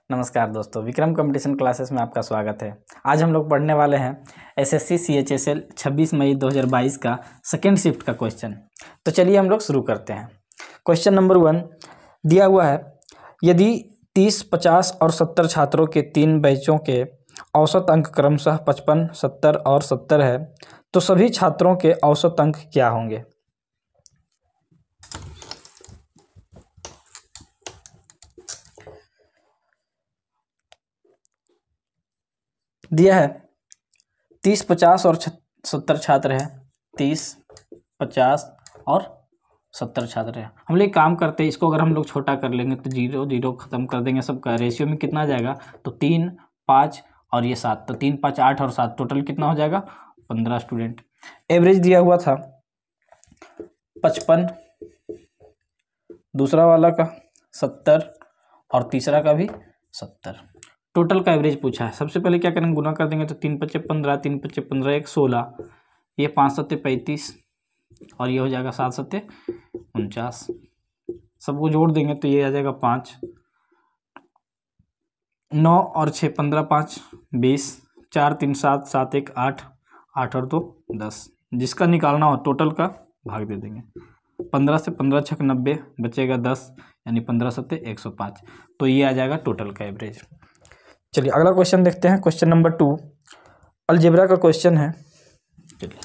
नमस्कार दोस्तों, Vikram competition classes में आपका स्वागत है। आज हम लोग पढ़ने वाले हैं एसएससी सीएचएसएल 26 मई 2022 का सेकेंड शिफ्ट का क्वेश्चन। तो चलिए हम लोग शुरू करते हैं। क्वेश्चन नंबर 1 दिया हुआ है, यदि 30, 50 और 70 छात्रों के 3 बैचों के औसत अंक क्रमशः 55, 70 और 70 है, तो सभी छात्रों के औसत अंक क्या होंगे। दिया है 30, 50 और 70 छात्र हैं। 30, 50 और 70 छात्र हैं। हम लोग एक काम करते हैं, इसको अगर हम लोग छोटा कर लेंगे तो 0 0 खत्म कर देंगे सबका। रेशियो में कितना आ जाएगा, तो 3, 5 और ये 7, तो 3, 5, 8 और 7 टोटल कितना हो जाएगा, 15 स्टूडेंट। एवरेज दिया हुआ था 55, दूसरा वाला का 70 और तीसरा का भी 70। टोटल का एवरेज पूछा है। सबसे पहले क्या करेंगे, गुना कर देंगे तो 3 × 5 = 15, 3 × 5 = 15, 1 16, ये 5 × 7 = 35 और ये हो जाएगा 7 × 7 = 49। सबको जोड़ देंगे तो ये आ जाएगा 5, 9 और 6 15, 5 20, 4 3 7, 7 1 8, 8 और 2 10। जिसका निकालना हो टोटल का भाग दे देंगे। 15 से 15 × 6 = 90, बचेगा 10, यानी 15 × 7 = 105। तो ये आ जाएगा टोटल का एवरेज। चलिए अगला क्वेश्चन देखते हैं। क्वेश्चन नंबर 2 अलजेब्रा का क्वेश्चन है। चलिए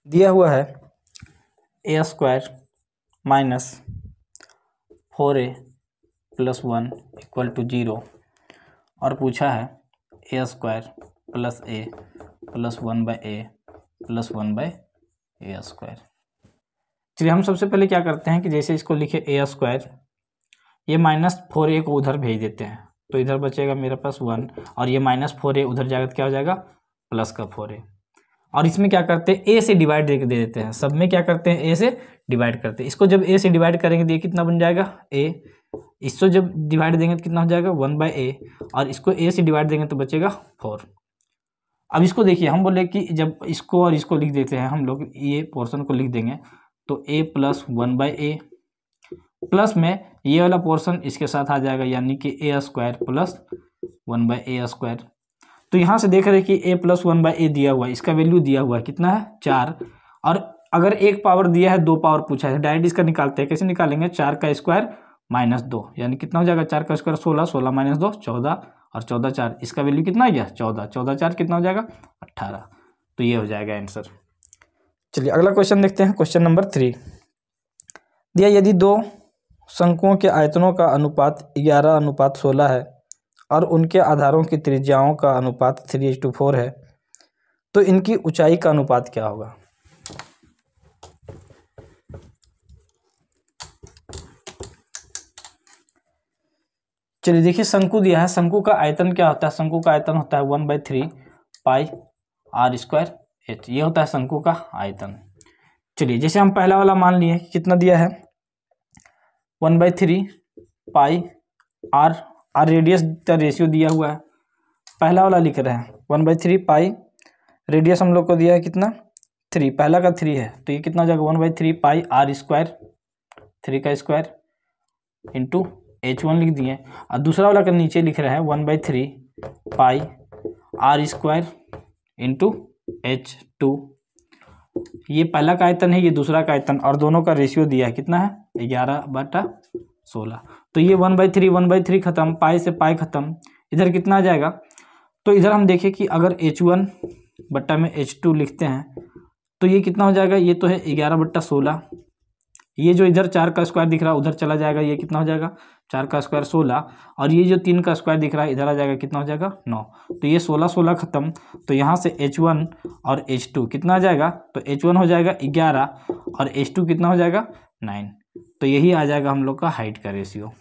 दिया हुआ है a² - 4a + 1 = 0 और पूछा है a² + a + 1/a + 1/a²। चलिए हम सबसे पहले क्या करते हैं कि जैसे इसको लिखे a², ये -4a को उधर भेज देते हैं, तो इधर बचेगा मेरे पास 1 और ये -4a उधर जाएगा तो क्या हो जाएगा, प्लस का 4a। और इसमें क्या करते हैं, a से डिवाइड दे देते हैं। सब में क्या करते हैं, a से डिवाइड करते हैं। इसको जब a से डिवाइड करेंगे तो ये कितना बन जाएगा, a। इसको जब डिवाइड देंगे तो कितना हो जाएगा, 1/a और इसको a से डिवाइड देंगे तो बचेगा 4। अब इसको देखिए, हम बोले कि जब इसको और इसको लिख देते हैं हम लोग, ये पोर्शन को लिख देंगे तो a + 1/a प्लस में ये वाला पोर्शन इसके साथ आ जाएगा, यानी कि a² + 1/a²। तो यहाँ से देख रहे हैं कि a + 1/a दिया हुआ है, इसका वैल्यू दिया हुआ है कितना है, 4। और अगर एक पावर दिया है, 2 पावर पूछा है, डायरेक्ट इसका निकालते हैं। कैसे निकालेंगे, 4 का स्क्वायर - 2, यानी कितना हो जाएगा, 4 का स्क्वायर 16, 16 - 2 14 और 14 4, इसका वैल्यू कितना आ गया, 14, 14 4 कितना हो जाएगा, 18। तो ये हो जाएगा आंसर। चलिए अगला क्वेश्चन देखते हैं। क्वेश्चन नंबर 3 दिया, यदि 2 शंकुओं के आयतनों का अनुपात 11:16 है और उनके आधारों की त्रिज्याओं का अनुपात 3:4 है, तो इनकी ऊंचाई का अनुपात क्या होगा। चलिए देखिए, शंकु दिया है, शंकु का आयतन क्या होता है, शंकु का आयतन होता है 1/3 पाई r²h, ये होता है शंकु का आयतन। चलिए जैसे हम पहला वाला मान लिए कितना दिया है, 1/3 पाई r रेडियस का रेशियो दिया हुआ है। पहला वाला लिख रहे हैं 1/3 पाई, रेडियस हम लोग को दिया है कितना, 3, पहला का 3 है तो ये कितना हो जाएगा, 1/3 पाई r², 3 का स्क्वायर इंटू h1 लिख दिए। और दूसरा वाला का नीचे लिख रहे हैं 1/3 पाई r² इंटू h2। ये पहला का आयतन है, ये दूसरा का आयतन, और दोनों का रेशियो दिया है कितना है, 11/16। तो ये 1/3 खत्म, पाई से पाई खत्म, इधर कितना आ जाएगा। तो इधर हम देखें कि अगर h1 बट्टा में h2 लिखते हैं तो ये कितना हो जाएगा, ये तो है 11/16। ये जो इधर 4 का स्क्वायर दिख रहा है उधर चला जाएगा, ये कितना हो जाएगा, 4 का स्क्वायर 16, और ये जो 3 का स्क्वायर दिख रहा है इधर आ जाएगा, कितना हो जाएगा, 9। तो ये 16 16 खत्म, तो यहाँ से h1 और h2 कितना आ जाएगा, तो h1 हो जाएगा 11 और h2 कितना हो जाएगा, 9। तो यही आ जाएगा हम लोग का हाइट का रेशियो।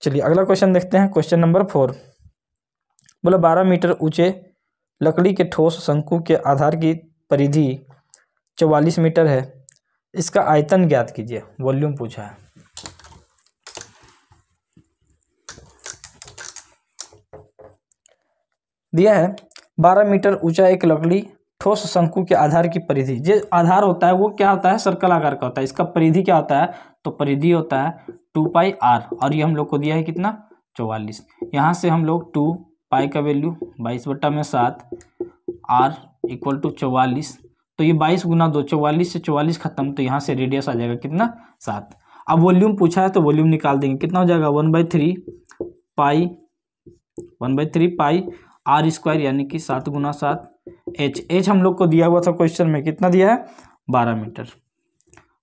चलिए अगला क्वेश्चन देखते हैं। क्वेश्चन नंबर 4 बोला, 12 मीटर ऊंचे लकड़ी के ठोस शंकु के आधार की परिधि 44 मीटर है, इसका आयतन ज्ञात कीजिए। वॉल्यूम पूछा है। दिया है 12 मीटर ऊंचा एक लकड़ी ठोस शंकु के आधार की परिधि, जो आधार होता है वो क्या होता है, सर्कल आकार का होता है। इसका परिधि क्या होता है, तो परिधि होता है 2πr, और ये हम लोग को दिया है कितना, 44। यहाँ से हम लोग 2π का वैल्यू 22/7, r इक्वल टू 44, तो ये 22 गुना 2, 44 से 44 खत्म, तो यहाँ से रेडियस आ जाएगा कितना, 7। अब वॉल्यूम पूछा है तो वॉल्यूम निकाल देंगे, कितना हो जाएगा 1/3π r², यानी कि 7 गुना 7 h हम लोग को दिया हुआ था क्वेश्चन में, कितना दिया है 12 मीटर।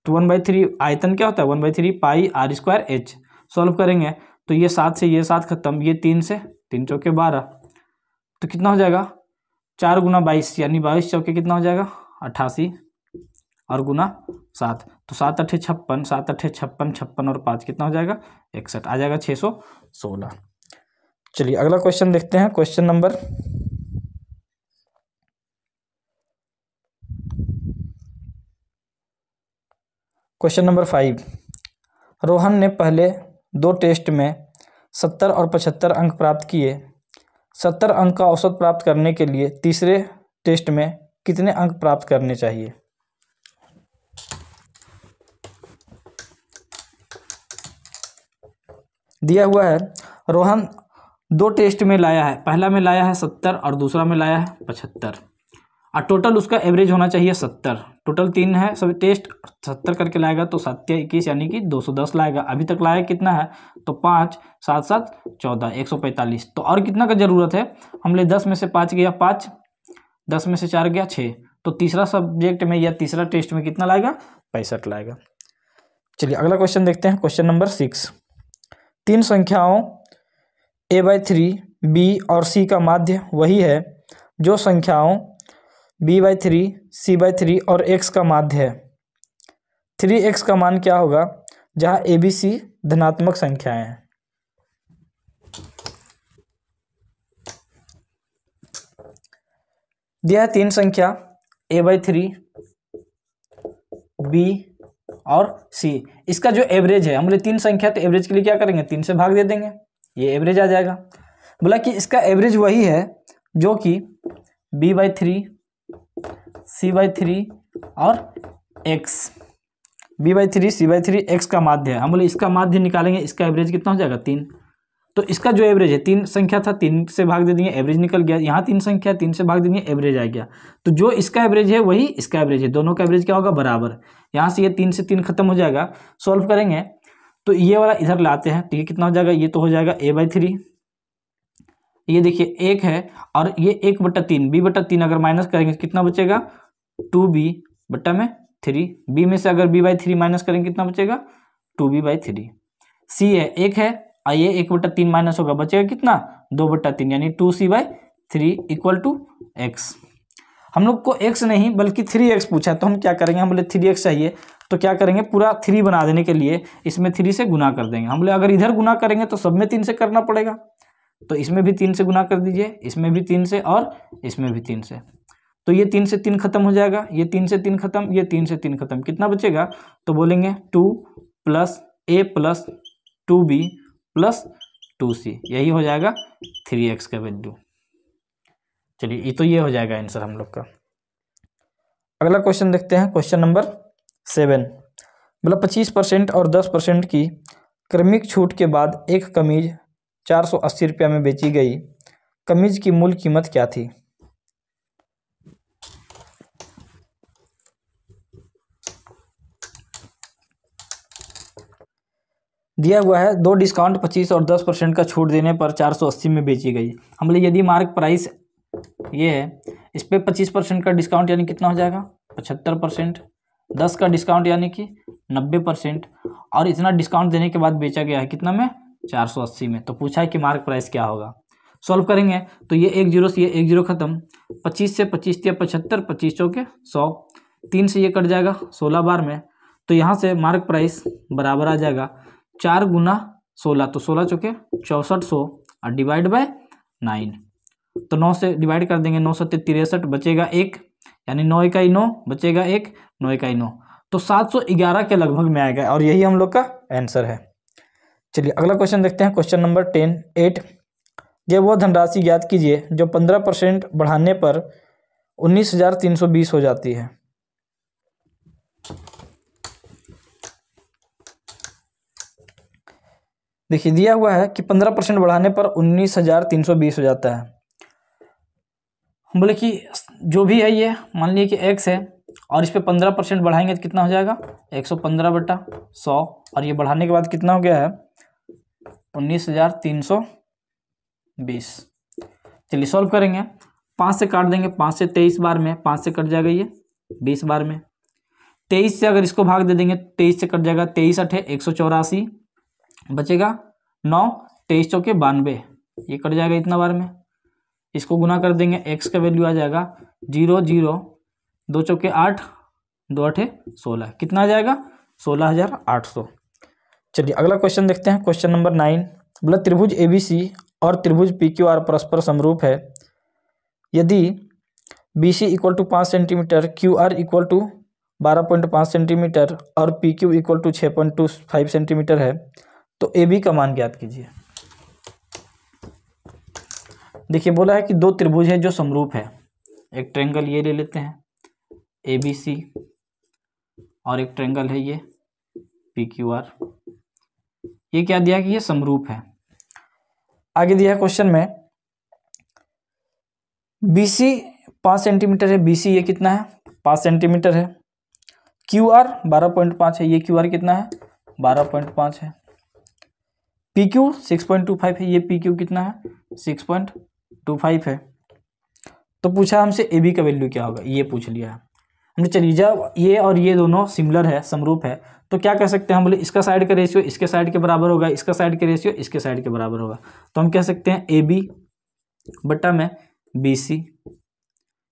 तो 1/3 आयतन क्या होता है 1/3π r² h। सॉल्व करेंगे तो ये 7 से ये 7 खत्म, ये 3 से 3 चौके 12, तो कितना हो जाएगा 4 गुना 22, यानी 22 चौके कितना हो जाएगा 88, और गुना 7, तो 7 8 56, 7 8 56, 56 और 5 कितना हो जाएगा 61, आ जाएगा 616। चलिए अगला क्वेश्चन देखते हैं, क्वेश्चन नंबर 5। रोहन ने पहले 2 टेस्ट में 70 और 75 अंक प्राप्त किए। 70 अंक का औसत प्राप्त करने के लिए तीसरे टेस्ट में कितने अंक प्राप्त करने चाहिए। दिया हुआ है रोहन 2 टेस्ट में लाया है, पहला में लाया है 70 और दूसरा में लाया है 75, और टोटल उसका एवरेज होना चाहिए 70। टोटल 3 है सभी टेस्ट, 70 करके लाएगा तो 7 21 यानी कि 210 लाएगा। अभी तक लाया कितना है, तो 5 7 7 14 145। तो और कितना का ज़रूरत है, हमने 10 में से 5 गया 5, 10 में से 4 गया 6, तो तीसरा सब्जेक्ट में या तीसरा टेस्ट में कितना लाएगा 65 लाएगा। चलिए अगला क्वेश्चन देखते हैं, क्वेश्चन नंबर 6। 3 संख्याओं a/3 b और c का माध्य वही है जो संख्याओं b/3 c/3 और x का माध्य है। 3x का मान क्या होगा जहाँ a b c धनात्मक संख्याएं हैं। दिया है 3 संख्या a/3 b और c, इसका जो एवरेज है, हमने 3 संख्या तो एवरेज के लिए क्या करेंगे 3 से भाग दे देंगे, ये एवरेज आ जाएगा। बोला कि इसका एवरेज वही है जो कि b/3 c/3 और x, b/3 c/3 x का माध्य है। हम बोले इसका माध्य निकालेंगे, इसका एवरेज कितना हो जाएगा 3, तो इसका जो एवरेज है 3 संख्या था 3 से भाग दे देंगे, एवरेज निकल गया। यहाँ 3 संख्या 3 से भाग देंगे, एवरेज आ गया। तो जो इसका एवरेज है वही इसका एवरेज है, दोनों का एवरेज क्या होगा बराबर। यहाँ से ये 3 से 3 खत्म हो जाएगा। सॉल्व करेंगे तो ये वाला इधर लाते हैं, तो ये कितना हो जाएगा, ये तो हो जाएगा a/3, ये देखिए 1 है, और ये 1/3 b/3 अगर माइनस करेंगे कितना बचेगा 2b/3, b में से अगर b/3 माइनस करेंगे कितना बचेगा 2b/3। c है 1 है, और ये 1/3 माइनस होगा, बचेगा कितना 2/3, यानी 2c/3 इक्वल टू x। हम लोग को x नहीं बल्कि 3x पूछा है, तो हम क्या करेंगे, हम बोले 3x चाहिए, तो क्या करेंगे पूरा 3 बना देने के लिए इसमें 3 से गुना कर देंगे। हम बोले अगर इधर गुना करेंगे तो सब में 3 से करना पड़ेगा, तो इसमें भी 3 से गुना कर दीजिए, इसमें भी 3 से और इसमें भी 3 से, तो ये 3 से 3 खत्म हो जाएगा, ये 3 से 3 खत्म, ये 3 से 3 खत्म, कितना बचेगा, तो बोलेंगे 2 + a + 2b + 2c, यही हो जाएगा 3x का वैल्यू। चलिए ये तो ये हो जाएगा आंसर हम लोग का। अगला क्वेश्चन देखते हैं, क्वेश्चन नंबर 7। बोला 25% और 10% की क्रमिक छूट के बाद एक कमीज 480 रुपया में बेची गई, कमीज की मूल कीमत क्या थी। दिया हुआ है 2 डिस्काउंट 25 और 10% का छूट देने पर 480 में बेची गई। हम बोले यदि मार्क प्राइस ये है, इस पर 25% का डिस्काउंट यानी कितना हो जाएगा 75%, 10 का डिस्काउंट यानी कि 90%, और इतना डिस्काउंट देने के बाद बेचा गया है कितना में 480 में। तो पूछा है कि मार्क प्राइस क्या होगा। सॉल्व करेंगे तो ये 1 0 से ये 1 0 खत्म, 25 से 25 या 75, 25 चौके 100, 3 से ये कट जाएगा 16 बार में, तो यहाँ से मार्क प्राइस बराबर आ जाएगा 4 गुना 16, तो 16 चौके 6400 और डिवाइड बाय 9, तो 9 से डिवाइड कर देंगे, 9 7 63 बचेगा 1, यानी 9 इकाई 9 बचेगा 1, 9 इकाई 9, तो 711 के लगभग में आएगा, और यही हम लोग का आंसर है। चलिए अगला क्वेश्चन देखते हैं, क्वेश्चन नंबर 8। जब वो धनराशि ज्ञात कीजिए जो 15% बढ़ाने पर 19,320 हो जाती है। देखिए दिया हुआ है कि 15% बढ़ाने पर 19,320 हो जाता है। हम बोले कि जो भी है ये मान लीजिए कि x है और इस पे 15% बढ़ाएंगे तो कितना हो जाएगा 115/100 और ये बढ़ाने के बाद कितना हो गया है 19,320। चलिए सॉल्व करेंगे। 5 से काट देंगे, 5 से 23 बार में 5 से कट जाएगा ये 20 बार में। 23 से अगर इसको भाग दे देंगे 23 से कट जाएगा 23 अठे 184 बचेगा 9 23 चौके 92 ये कट जाएगा इतना बार में। इसको गुना कर देंगे x का वैल्यू आ जाएगा 0 0 2 चौके 8 2 अठे 16 कितना आ जाएगा 16,800। चलिए अगला क्वेश्चन देखते हैं। क्वेश्चन नंबर 9 बोला त्रिभुज ABC और त्रिभुज PQR परस्पर समरूप है। यदि BC equal to 5 centimetre, QR equal to 12.5 centimetre और PQ इक्वल टू 6.25 सेंटीमीटर है तो AB का मान ज्ञात कीजिए। देखिए बोला है कि दो त्रिभुज है जो समरूप है। एक ट्रायंगल ये ले लेते हैं ABC और एक ट्रायंगल है ये PQR। ये क्या दिया कि ये समरूप है। आगे दिया है क्वेश्चन में BC 5 सेंटीमीटर है, BC ये कितना है 5 सेंटीमीटर है। QR 12.5 है, ये QR कितना है 12.5 है। PQ 6.25 है, ये PQ कितना है 6.25 है। तो पूछा हमसे AB का वैल्यू क्या होगा, ये पूछ लिया है हमने। चलिए जब ये और ये दोनों सिमिलर है समरूप है तो क्या कह सकते हैं हम बोले इसका साइड का रेशियो इसके साइड के बराबर होगा, इसका साइड का रेशियो इसके साइड के बराबर होगा। तो हम कह सकते हैं AB बटा में BC,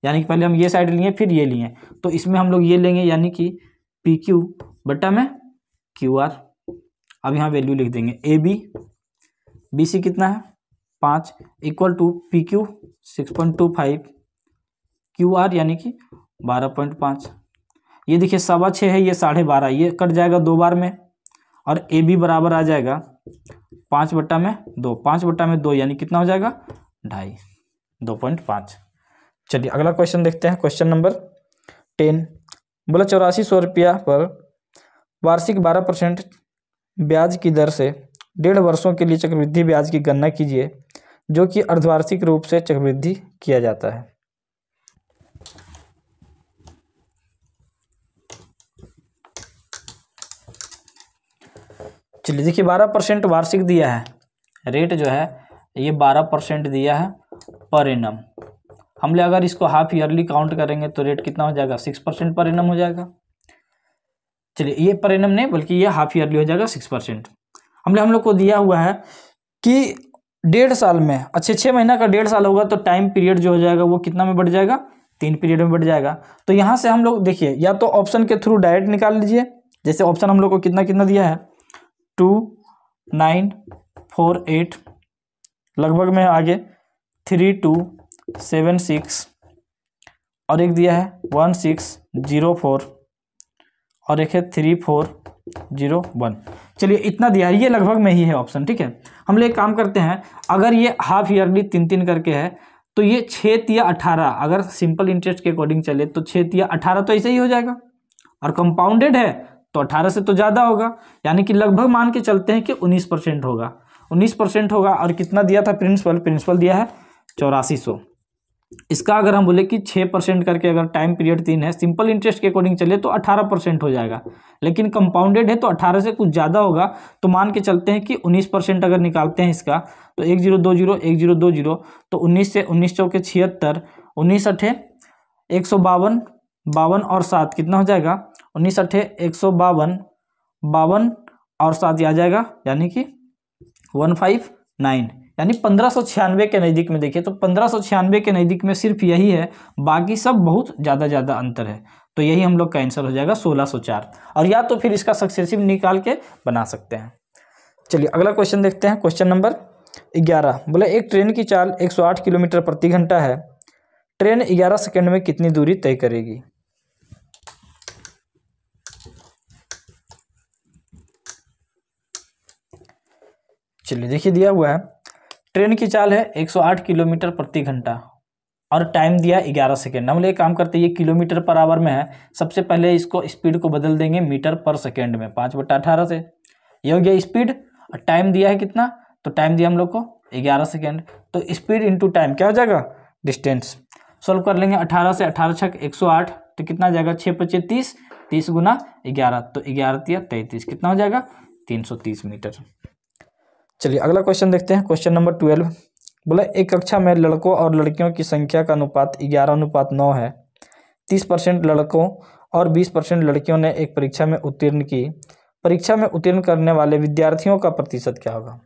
यानी कि पहले हम ये साइड लिए फिर ये लिए तो इसमें हम लोग ये लेंगे यानी कि PQ बटा में QR। अब यहाँ वैल्यू लिख देंगे AB BC कितना है 5 इक्वल टू PQ 6.25 QR यानी कि 12.5। ये देखिए 6.25 है, ये 12.5 ये कट जाएगा 2 बार में और AB बराबर आ जाएगा 5/2 5/2 यानी कितना हो जाएगा 2.5 2.5। चलिए अगला क्वेश्चन देखते हैं। क्वेश्चन नंबर 10 बोला 8400 रुपया पर वार्षिक 12% ब्याज की दर से 1.5 वर्षों के लिए चक्रवृद्धि ब्याज की गणना कीजिए जो कि अर्धवार्षिक रूप से चक्रवृद्धि किया जाता है। चलिए देखिए 12% वार्षिक दिया है, रेट जो है ये 12% दिया है पर एनम। हमने अगर इसको हाफ ईयरली काउंट करेंगे तो रेट कितना हो जाएगा 6% पर एनम हो जाएगा। चलिए ये पर एनम नहीं बल्कि ये हाफ ईयरली हो जाएगा 6%। हम लोग को दिया हुआ है कि 1.5 साल में, अच्छे 6 महीना का 1.5 साल होगा तो टाइम पीरियड जो हो जाएगा वो कितना में बढ़ जाएगा 3 पीरियड में बढ़ जाएगा। तो यहाँ से हम लोग देखिए या तो ऑप्शन के थ्रू डायरेक्ट निकाल लीजिए। जैसे ऑप्शन हम लोग को कितना कितना दिया है 2 9 4 8 लगभग में आगे 3 2 7 6 और एक दिया है 1 6 0 4 और एक है 3 4 0 1। चलिए इतना दिया है, ये लगभग में ही है ऑप्शन। ठीक है हम लोग एक काम करते हैं, अगर ये हाफ ईयरली 3 करके है तो ये 6 या 18 अगर सिंपल इंटरेस्ट के अकॉर्डिंग चले तो 6 या 18 तो ऐसे ही हो जाएगा और कंपाउंडेड है तो 18 से तो ज़्यादा होगा, यानी कि लगभग मान के चलते हैं कि 19% होगा 19% होगा। और कितना दिया था प्रिंसिपल दिया है 8400। इसका अगर हम बोले कि 6% करके अगर टाइम पीरियड 3 है, सिंपल इंटरेस्ट के अकॉर्डिंग चले तो 18% हो जाएगा, लेकिन कंपाउंडेड है तो 18 से कुछ ज़्यादा होगा। तो मान के चलते हैं कि 19% अगर निकालते हैं इसका तो 1020 1020 तो 19 से 19 चौके 76 19 अठे 152 52 और 7 कितना हो जाएगा 19 अठे 152 52 और 7 आ जाएगा यानी कि 159 यानी 1596 के नज़दीक में। देखिए तो 1596 के नज़दीक में सिर्फ यही है, बाकी सब बहुत ज़्यादा अंतर है। तो यही हम लोग का आंसर हो जाएगा 1604। और या तो फिर इसका सक्सेसिव निकाल के बना सकते हैं। चलिए अगला क्वेश्चन देखते हैं। क्वेश्चन नंबर 11 बोले एक ट्रेन की चाल 108 किलोमीटर प्रति घंटा है, ट्रेन 11 सेकंड में कितनी दूरी तय करेगी। चलिए देखिए दिया हुआ है ट्रेन की चाल है 108 किलोमीटर प्रति घंटा और टाइम दिया 11 सेकेंड। हम लोग एक काम करते हैं, ये किलोमीटर पर आवर में है, सबसे पहले इसको स्पीड को बदल देंगे मीटर पर सेकेंड में, 5/18 से। ये हो गया स्पीड। और टाइम दिया है कितना, तो टाइम दिया हम लोग को 11 सेकेंड। तो स्पीड इंटू टाइम क्या हो जाएगा, डिस्टेंस। सॉल्व कर लेंगे, 18 से 18 छक 108, तो कितना जाएगा, 6×5 = 30, 30 × 11, तो 11 × 3 = 33, कितना हो जाएगा, 330 मीटर। चलिए अगला क्वेश्चन देखते हैं, क्वेश्चन नंबर 12। बोला एक कक्षा में लड़कों और लड़कियों की संख्या का अनुपात 11:9 है। 30% लड़कों और 20% लड़कियों ने एक परीक्षा में उत्तीर्ण की। परीक्षा में उत्तीर्ण करने वाले विद्यार्थियों का प्रतिशत क्या होगा।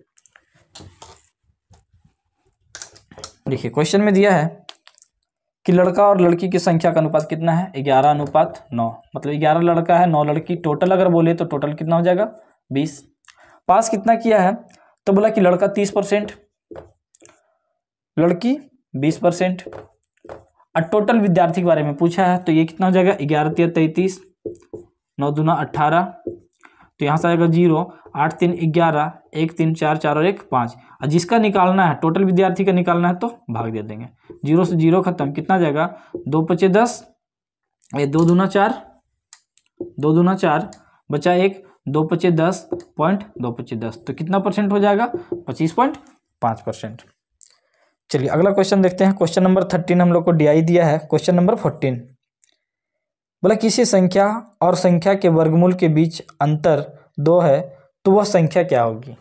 देखिए क्वेश्चन में दिया है कि लड़का और लड़की की संख्या का अनुपात कितना है, 11:9, मतलब 11 लड़का है 9 लड़की। टोटल अगर बोले तो टोटल कितना हो जाएगा, 20। पास कितना किया है, तो बोला कि लड़का 30%, लड़की 20%। और टोटल विद्यार्थी के बारे में पूछा है, तो ये कितना हो जाएगा, 11 × 3 = 33, 9 दूना 18, तो यहाँ से आएगा 0, 8 × 3 = 11, 1 3 4 4 और 1 5। और जिसका निकालना है, टोटल विद्यार्थी का निकालना है, तो भाग दे देंगे, 0 से 0 खत्म, कितना जाएगा, 2×5 = 10, ये 2 दूना 4, 2 दूना 4, बचा 1, 2×5 = 10, 2×5 = 10, तो कितना परसेंट हो जाएगा, 25.5%। चलिए अगला क्वेश्चन देखते हैं, क्वेश्चन नंबर 13 हम लोग को DI दिया है। क्वेश्चन नंबर 14 बोला किसी संख्या और संख्या के वर्गमूल के बीच अंतर 2 है, तो वह संख्या क्या होगी।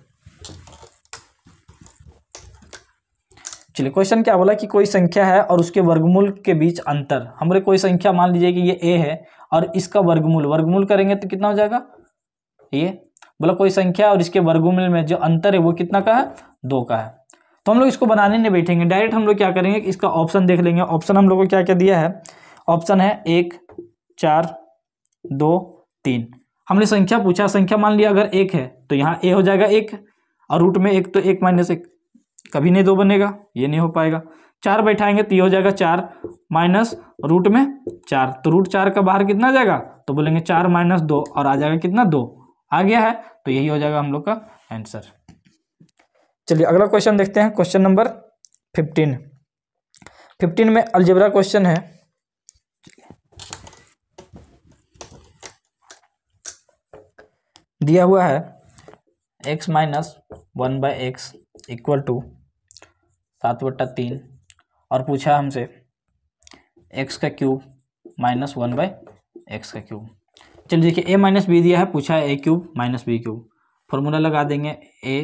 चलिए क्वेश्चन क्या बोला कि कोई संख्या है और उसके वर्गमूल के बीच अंतर। हमारे कोई संख्या मान लीजिए कि ये a है और इसका वर्गमूल करेंगे तो कितना हो जाएगा, ये बोला कोई संख्या और इसके वर्गमूल में जो अंतर है वो कितना का है, 2 का है। तो हम लोग इसको बनाने नहीं बैठेंगे, डायरेक्ट हम लोग क्या करेंगे, इसका ऑप्शन देख लेंगे। ऑप्शन हम लोग को क्या क्या दिया है, ऑप्शन है 1 4 2 3। हमने संख्या पूछा, संख्या मान लिया अगर 1 है तो यहाँ a हो जाएगा 1, और रूट में 1 तो 1 - 1, कभी नहीं 2 बनेगा, ये नहीं हो पाएगा। 4 बैठाएंगे तो ये हो जाएगा 4 माइनस रूट में 4, तो रूट 4 का बाहर कितना जाएगा, तो बोलेंगे 4 - 2 और आ जाएगा कितना, 2 आ गया है, तो यही हो जाएगा हम लोग का आंसर। चलिए अगला क्वेश्चन देखते हैं, क्वेश्चन नंबर 15 में अलजेब्रा क्वेश्चन है। दिया हुआ है x - 1/x = 7/3 और पूछा हमसे x³ - 1/x³। चलिए देखिए a - b दिया है, पूछा है a³ - b³। फॉर्मूला लगा देंगे, a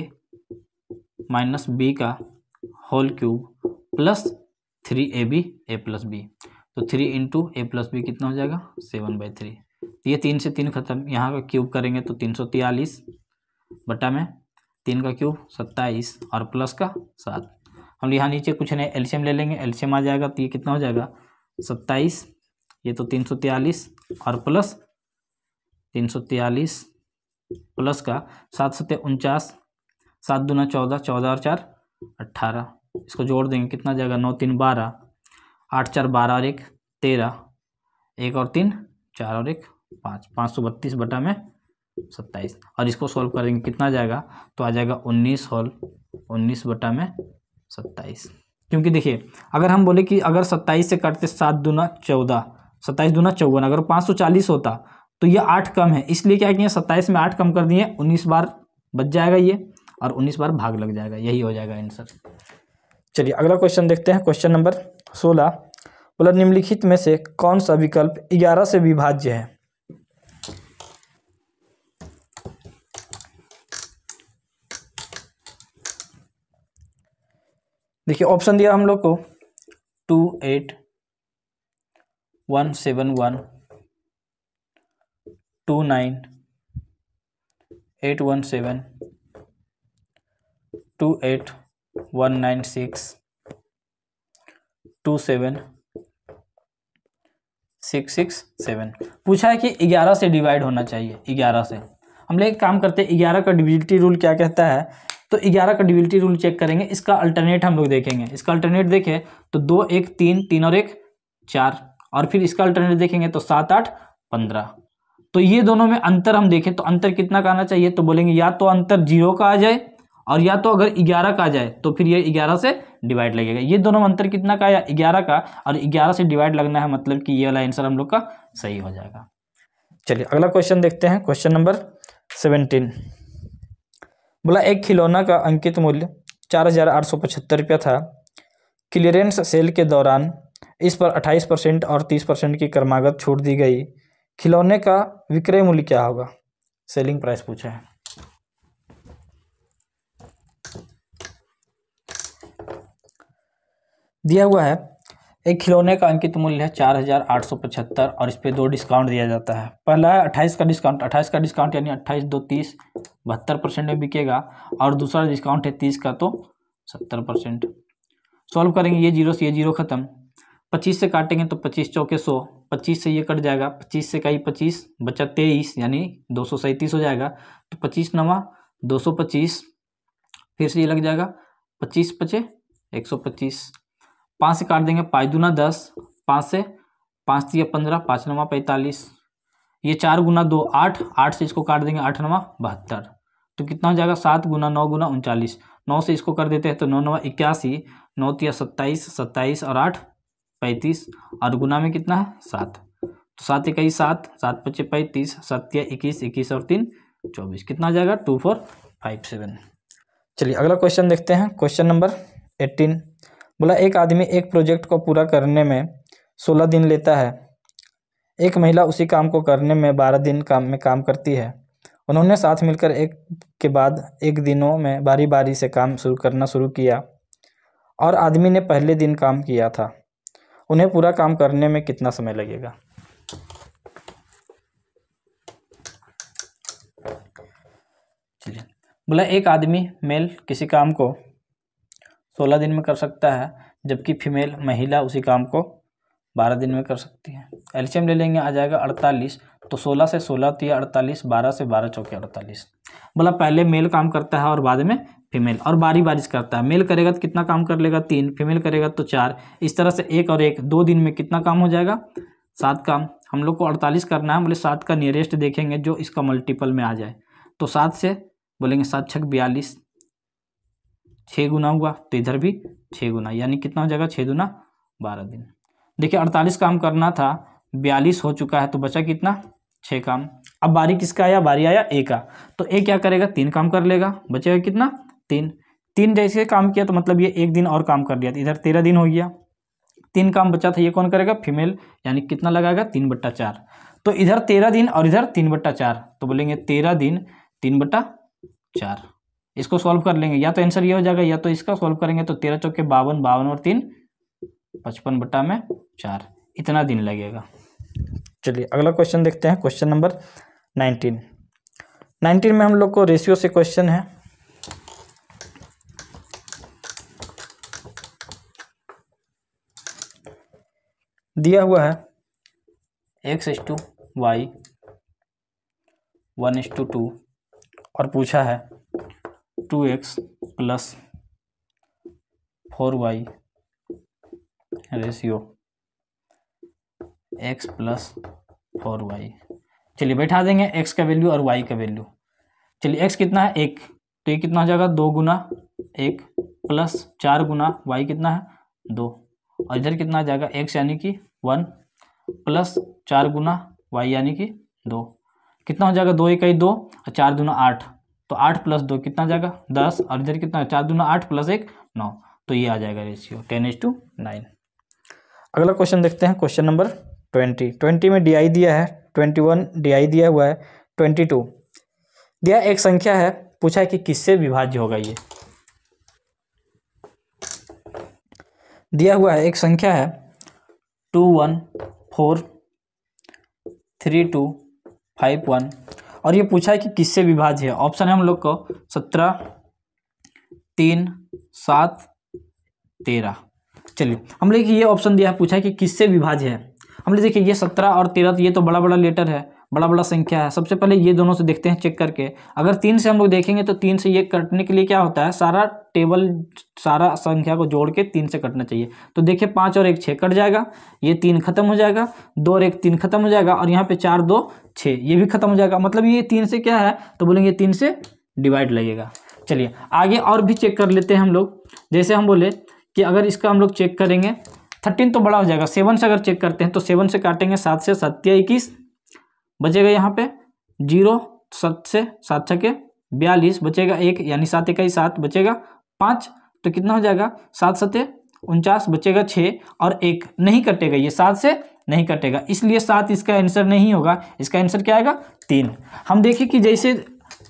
- b का whole cube plus 3ab a + b, तो 3 × a + b कितना हो जाएगा, 7/3। ये 3 से 3 खत्म, यहाँ का क्यूब करेंगे तो 343 बटा में 3 का क्यूब 27 और प्लस का 7। हम यहाँ नीचे कुछ नहीं, एलसीएम ले लेंगे, एलसीएम आ जाएगा तो ये कितना हो जाएगा, 27, ये तो 343 और प्लस 343 प्लस का 7 × 7 = 49, 7 दूना 14, 14 और 4 18, इसको जोड़ देंगे कितना जाएगा, 9 3 12, 8 4 12 और 1 13, 1 और 3 4 और 1 5, 532 बटा में 27, और इसको सॉल्व करेंगे कितना जाएगा, तो आ जाएगा 19 बटा में 27। क्योंकि देखिए अगर हम बोले कि अगर 27 से काटते 7 दूना 14, 27 दूना 54, अगर 540 होता तो ये 8 कम है, इसलिए क्या किए 27 में 8 कम कर दिए, 19 बार बच जाएगा ये, और 19 बार भाग लग जाएगा, यही हो जाएगा आंसर। चलिए अगला क्वेश्चन देखते हैं, क्वेश्चन नंबर 16 बोला निम्नलिखित में से कौन सा विकल्प 11 से विभाज्य है। देखिए ऑप्शन दिया हम लोग को 2 8 1 7 1 2 9 8 1 7 2 8 1 9 6 2 7 6 6 7। पूछा है कि 11 से डिवाइड होना चाहिए, 11 से। हम लोग एक काम करते हैं, 11 का डिविजिबिलिटी रूल क्या कहता है, तो 11 का डिविजिबिलिटी रूल चेक करेंगे, इसका अल्टरनेट हम लोग देखेंगे। इसका अल्टरनेट देखें तो 2 1 3 3 और 1 4, और फिर इसका अल्टरनेट देखेंगे तो 7 8 15। तो ये दोनों में अंतर हम देखें तो अंतर कितना का आना चाहिए, तो बोलेंगे या तो अंतर 0 का आ जाए और या तो अगर 11 का आ जाए तो फिर ये 11 से डिवाइड लगेगा। ये दोनों में अंतर कितना का आया, 11 का, और 11 से डिवाइड लगना है, मतलब कि ये वाला आंसर हम लोग का सही हो जाएगा। चलिए अगला क्वेश्चन देखते हैं, क्वेश्चन नंबर 17। बोला एक खिलौना का अंकित मूल्य 4,875 रुपया था। क्लियरेंस सेल के दौरान इस पर 28% और 30% की क्रमागत छूट दी गई। खिलौने का विक्रय मूल्य क्या होगा? सेलिंग प्राइस पूछा है। दिया हुआ है एक खिलौने का अंकित मूल्य है 4,875 और इस पे 2 डिस्काउंट दिया जाता है। पहला है 28 का डिस्काउंट, 28 का डिस्काउंट यानी 28 2 30, 72% में बिकेगा, और दूसरा डिस्काउंट है 30 का तो 70%। सॉल्व करेंगे, ये जीरो से ये जीरो खत्म, 25 से काटेंगे तो 25 चौके 100, 25 से ये कट जाएगा, 25 से कई 25 बचा 23 यानी 237 हो जाएगा। तो 25 नवा 225, फिर से ये लग जाएगा 25 पचे 125, 5 से काट देंगे 5 दूना 10, 5 से 5 दिया 15, 5 नवा 45, ये 4 गुना 2 8, 8 से इसको काट देंगे 8 नवा 72, तो कितना हो जाएगा 7 गुना 9 गुना 39, 9 से इसको कर देते हैं तो 9 नवा 81, 9 तिया 27, 27 और 8 35, और गुना में कितना है 7, तो 7 इकाई 7, 7 पचे 35, 7 तिया 21, 21 और 3 24, कितना हो जाएगा 2457। चलिए अगला क्वेश्चन देखते हैं, क्वेश्चन नंबर 18। बोला एक आदमी एक प्रोजेक्ट को पूरा करने में 16 दिन लेता है। एक महिला उसी काम को करने में 12 दिन काम करती है। उन्होंने साथ मिलकर एक के बाद एक दिनों में बारी बारी से काम करना शुरू किया और आदमी ने पहले दिन काम किया था। उन्हें पूरा काम करने में कितना समय लगेगा? चलिए बोला एक आदमी मेल किसी काम को 16 दिन में कर सकता है, जबकि फीमेल महिला उसी काम को 12 दिन में कर सकती है। एलसीएम ले लेंगे, आ जाएगा 48, तो 16 से 16 तिया 48, 12 से 12 चौके 48। बोला पहले मेल काम करता है और बाद में फीमेल, और बारी बारी से करता है। मेल करेगा तो कितना काम कर लेगा 3, फीमेल करेगा तो 4, इस तरह से 1 और 1 2 दिन में कितना काम हो जाएगा 7 काम। हम लोग को 48 करना है, बोले 7 का नियरेस्ट देखेंगे जो इसका मल्टीपल में आ जाए, तो 7 से बोलेंगे 7 छक 42, 6 गुना हुआ, तो इधर भी 6 गुना, यानी कितना हो जाएगा 6 दूना 12 दिन। देखिए 48 काम करना था, 42 हो चुका है, तो बचा कितना 6 काम। अब बारी किसका आया, बारी आया ए का, तो ए क्या करेगा 3 काम कर लेगा, बचेगा कितना 3 जैसे काम किया तो मतलब ये 1 दिन और काम कर लिया, तो इधर 13 दिन हो गया। 3 काम बचा था, ये कौन करेगा फीमेल, यानी कितना लगाएगा 3/4, तो इधर 13 दिन और इधर 3/4, तो बोलेंगे 13 दिन 3/4। इसको सॉल्व कर लेंगे, या तो आंसर ये हो जाएगा या तो इसका सॉल्व करेंगे तो 13 चौके 52, 52 और 3 55/4, इतना दिन लगेगा। चलिए अगला क्वेश्चन देखते हैं, क्वेश्चन नंबर 19 में हम लोग को रेशियो से क्वेश्चन है। दिया हुआ है x/y 1/2 और पूछा है 2x + 4y ratio x + 4y। चलिए बैठा देंगे x का वैल्यू और y का वैल्यू। चलिए x कितना है 1, तो ये कितना हो जाएगा 2 गुना 1 प्लस 4 गुना y कितना है 2, और इधर कितना आ जाएगा x यानी कि 1 प्लस 4 गुना y यानी कि 2, कितना हो जाएगा 2 इकाई 2 और 4 दूना 8, तो 8 + 2 कितना आ जाएगा 10, और इधर कितना 4 दूना 8 + 1 9, तो ये आ जाएगा रेशियो 10:9। अगला क्वेश्चन देखते हैं, क्वेश्चन नंबर 20 में DI दिया है 21, DI दिया हुआ है 22, दिया एक संख्या है, पूछा है कि किससे विभाज्य होगा। ये दिया हुआ है एक संख्या है 2143251 और ये पूछा है कि किससे विभाज्य है। ऑप्शन है हम लोग को 17, 3, 7, 13। चलिए हम लोग ये ऑप्शन दिया है, पूछा है कि किससे विभाज्य है। हम लोग देखिए ये 17 और 13 ये तो बड़ा बड़ा लेटर है, बड़ा बड़ा संख्या है। सबसे पहले ये दोनों से देखते हैं चेक करके, अगर 3 से हम लोग देखेंगे तो 3 से ये कटने के लिए क्या होता है, सारा संख्या को जोड़ के 3 से कटना चाहिए। तो देखिए 5 और 1 6 कट जाएगा, ये 3 खत्म हो जाएगा, 2 और 1 3 खत्म हो जाएगा, और यहाँ पे 4 2 6 ये भी खत्म हो जाएगा। मतलब ये 3 से क्या है तो बोलेंगे 3 से डिवाइड लगेगा। चलिए आगे और भी चेक कर लेते हैं हम लोग। जैसे हम बोले कि अगर इसका हम लोग चेक करेंगे 13 तो बड़ा हो जाएगा, 7 से अगर चेक करते हैं तो 7 से काटेंगे 7 से 7 21 बचेगा यहाँ पे 0, 7 से 7 छके 42 बचेगा 1 यानी 7 इकाई 7 बचेगा 5, तो कितना हो जाएगा 7 सते 49 बचेगा 6 और 1 नहीं कटेगा, ये 7 से नहीं कटेगा, इसलिए 7 इसका आंसर नहीं होगा। इसका आंसर क्या आएगा 3। हम देखिए कि जैसे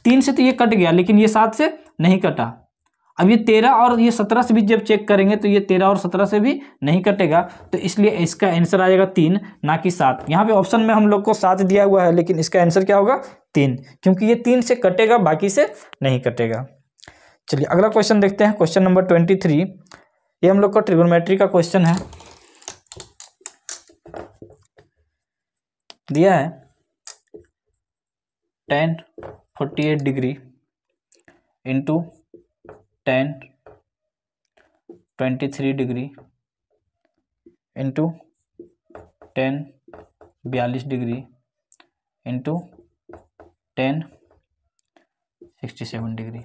3 से तो ये कट गया लेकिन ये 7 से नहीं कटा। अब ये 13 और ये 17 से भी जब चेक करेंगे तो ये 13 और 17 से भी नहीं कटेगा, तो इसलिए इसका आंसर आ जाएगा 3 ना कि 7। यहाँ पे ऑप्शन में हम लोग को 7 दिया हुआ है लेकिन इसका आंसर क्या होगा 3, क्योंकि ये 3 से कटेगा बाकी से नहीं कटेगा। चलिए अगला क्वेश्चन देखते हैं, क्वेश्चन नंबर 23। ये हम लोग का ट्रिगोनोमेट्री का क्वेश्चन है, दिया है tan 48 degree into tan 23 degree into tan 42 degree into tan 67 degree.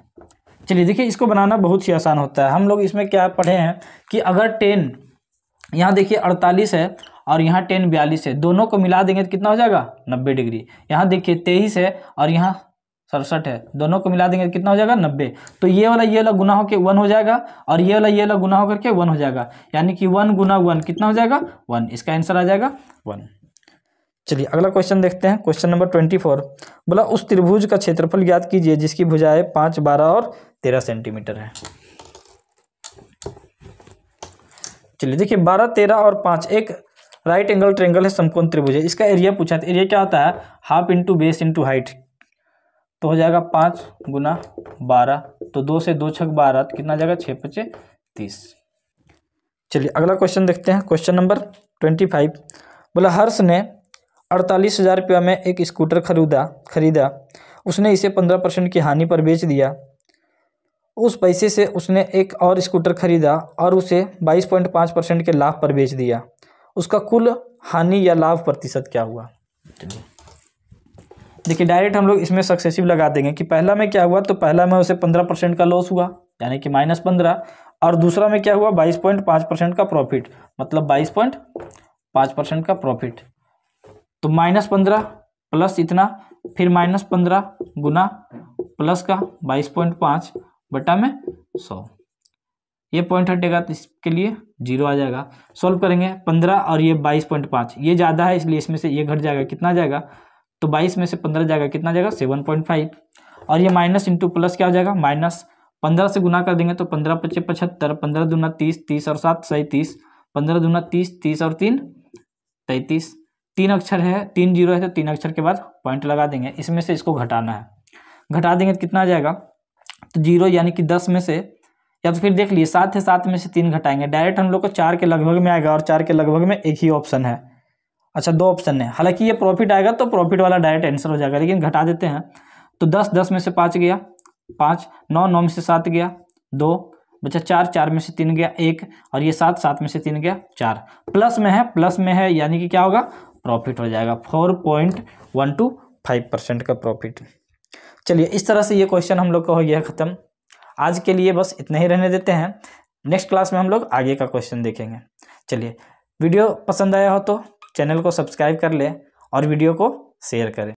चलिए देखिए इसको बनाना बहुत ही आसान होता है। हम लोग इसमें क्या पढ़े हैं कि अगर tan यहाँ देखिए 48 है और यहाँ tan 42 है, दोनों को मिला देंगे तो कितना हो जाएगा 90 डिग्री। यहाँ देखिए 23 है और यहाँ 67 है, दोनों को मिला देंगे तो कितना हो जाएगा 90। तो ये वाला गुना होकर 1 हो जाएगा और ये वाला गुना होकर के 1 हो जाएगा, यानी कि 1 गुना 1 कितना हो जाएगा 1। इसका आंसर आ जाएगा 1। चलिए अगला क्वेश्चन देखते हैं, क्वेश्चन नंबर 24। बोला उस त्रिभुज का क्षेत्रफल ज्ञात कीजिए जिसकी भुजाएं 5, 12 और 13 सेंटीमीटर है। चलिए देखिए 12, 13 और 5 एक राइट एंगल ट्रायंगल है, समकोण त्रिभुज है। इसका एरिया पूछा था, एरिया क्या होता है half into base into height, तो हो जाएगा 5 गुना 12, तो 2 से 2 छक 12, तो कितना जाएगा 6 5 30। चलिए अगला क्वेश्चन देखते हैं, क्वेश्चन नंबर 25। बोला हर्ष ने 48,000 रुपया में एक स्कूटर खरीदा, उसने इसे 15% की हानि पर बेच दिया। उस पैसे से उसने एक और स्कूटर खरीदा और उसे 22.5% के लाभ पर बेच दिया। उसका कुल हानि या लाभ प्रतिशत क्या हुआ। देखिए डायरेक्ट हम लोग इसमें सक्सेसिव लगा देंगे कि पहला में क्या हुआ, तो पहला में उसे 15% का लॉस हुआ यानी कि -15, और दूसरा में क्या हुआ 22.5% का प्रॉफिट, मतलब 22.5% का प्रॉफिट। तो -15 प्लस इतना, फिर -15 गुना प्लस का 22.5 बटा में 100, ये पॉइंट हटेगा तो इसके लिए 0 आ जाएगा। सॉल्व करेंगे 15 और ये 22.5, ये ज़्यादा है इसलिए इसमें से ये घट जाएगा, कितना जाएगा, तो 22 में से 15 जाएगा, कितना जाएगा 7.5, और ये माइनस इंटू प्लस क्या हो जाएगा -15 से गुना कर देंगे तो 15 × 5 = 75, 15 दूना 30, 30 और 7 37, 15 दूना 30, 30 और 3 33, 3 अक्षर है, 3 0 है तो 3 अक्षर के बाद पॉइंट लगा देंगे। इसमें से इसको घटाना है, घटा देंगे तो कितना आ जाएगा, तो 0 यानी कि 10 में से, या तो फिर देख लिए 7 है 7 में से 3 घटाएंगे, डायरेक्ट हम लोग को 4 के लगभग में आएगा, और 4 के लगभग में एक ही ऑप्शन है, अच्छा 2 ऑप्शन है। हालांकि ये प्रॉफिट आएगा तो प्रॉफिट वाला डायरेक्ट आंसर हो जाएगा, लेकिन घटा देते हैं तो 10 में से 5 गया 5, 9 में से 7 गया 2, बचा 4 में से 3 गया 1, और ये 7 में से 3 गया 4, प्लस में है यानी कि क्या होगा प्रॉफिट हो जाएगा 4.125% का प्रॉफिट। चलिए इस तरह से ये क्वेश्चन हम लोग का हो गया ख़त्म। आज के लिए बस इतना ही रहने देते हैं, नेक्स्ट क्लास में हम लोग आगे का क्वेश्चन देखेंगे। चलिए वीडियो पसंद आया हो तो चैनल को सब्सक्राइब कर लें और वीडियो को शेयर करें।